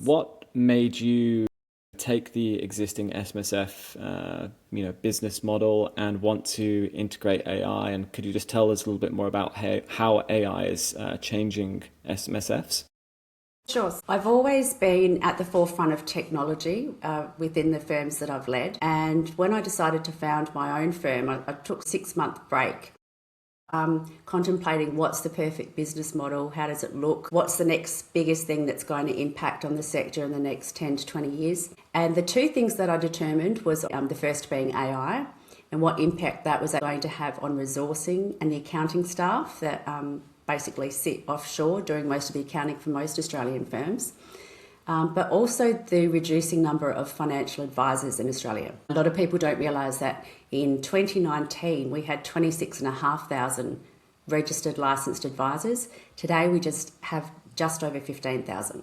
What made you take the existing SMSF business model and want to integrate AI? And could you just tell us a little bit more about how AI is changing SMSFs? Sure. I've always been at the forefront of technology within the firms that I've led. And when I decided to found my own firm, I took a 6-month break, contemplating what's the perfect business model, how does it look, what's the next biggest thing that's going to impact on the sector in the next 10 to 20 years. And the two things that I determined was the first being AI and what impact that was going to have on resourcing and the accounting staff that basically sit offshore doing most of the accounting for most Australian firms, but also the reducing number of financial advisors in Australia. A lot of people don't realise that in 2019 we had 26,500 registered licensed advisors. Today we just have just over 15,000.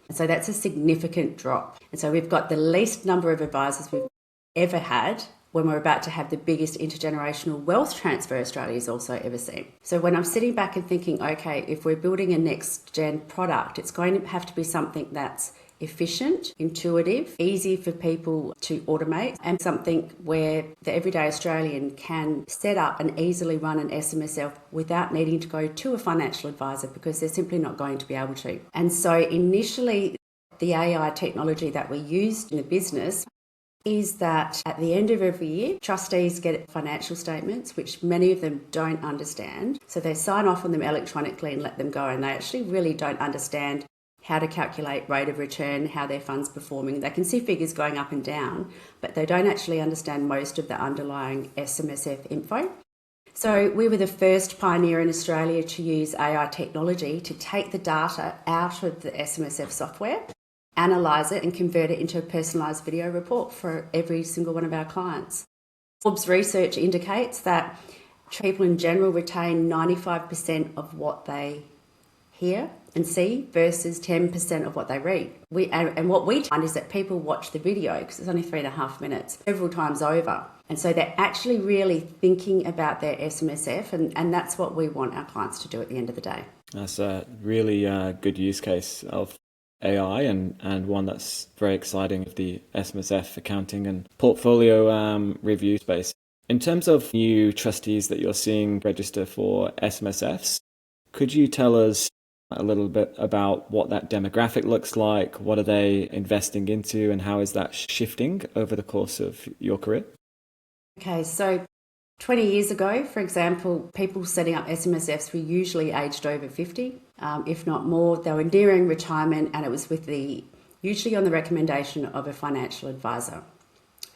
And so that's a significant drop. And so we've got the least number of advisors we've ever had when we're about to have the biggest intergenerational wealth transfer Australia's also ever seen. So when I'm sitting back and thinking, okay, if we're building a next gen product, it's going to have to be something that's efficient, intuitive, easy for people to automate, and something where the everyday Australian can set up and easily run an SMSF without needing to go to a financial advisor because they're simply not going to be able to. And so initially, the AI technology that we used in the business is that at the end of every year, trustees get financial statements, which many of them don't understand. So they sign off on them electronically and let them go, and they actually really don't understand how to calculate rate of return, how their fund's performing. They can see figures going up and down, but they don't actually understand most of the underlying SMSF info. So we were the first pioneer in Australia to use AI technology to take the data out of the SMSF software, analyse it and convert it into a personalised video report for every single one of our clients. Forbes research indicates that people in general retain 95% of what they hear and see versus 10% of what they read. And what we find is that people watch the video, because it's only 3.5 minutes, several times over. And so they're actually really thinking about their SMSF, and that's what we want our clients to do at the end of the day. That's a really good use case of AI and one that's very exciting of the SMSF accounting and portfolio review space. In terms of new trustees that you're seeing register for SMSFs, could you tell us a little bit about what that demographic looks like? What are they investing into, and how is that shifting over the course of your career? Okay, so 20 years ago, for example, people setting up SMSFs were usually aged over 50, if not more. They were nearing retirement, and it was usually on the recommendation of a financial advisor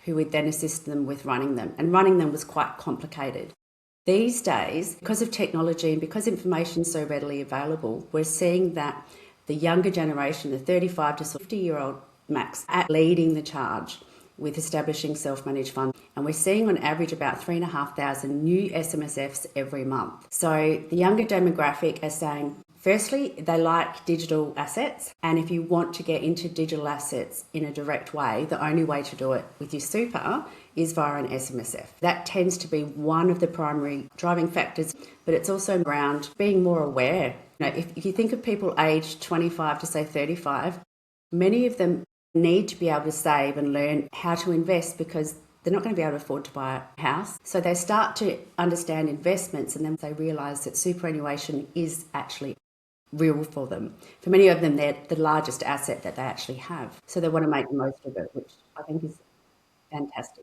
who would then assist them with running them. And running them was quite complicated. These days, because of technology and because information is so readily available, we're seeing that the younger generation, the 35 to 50-year-old max, are leading the charge with establishing self-managed funds. And we're seeing on average about 3,500 new SMSFs every month. So the younger demographic are saying, firstly, they like digital assets. And if you want to get into digital assets in a direct way, the only way to do it with your super is via an SMSF. That tends to be one of the primary driving factors, but it's also around being more aware. If you think of people aged 25 to say 35, many of them need to be able to save and learn how to invest because they're not going to be able to afford to buy a house. So they start to understand investments, and then they realise that superannuation is actually real for them. For many of them, they're the largest asset that they actually have. So they want to make the most of it, which I think is fantastic.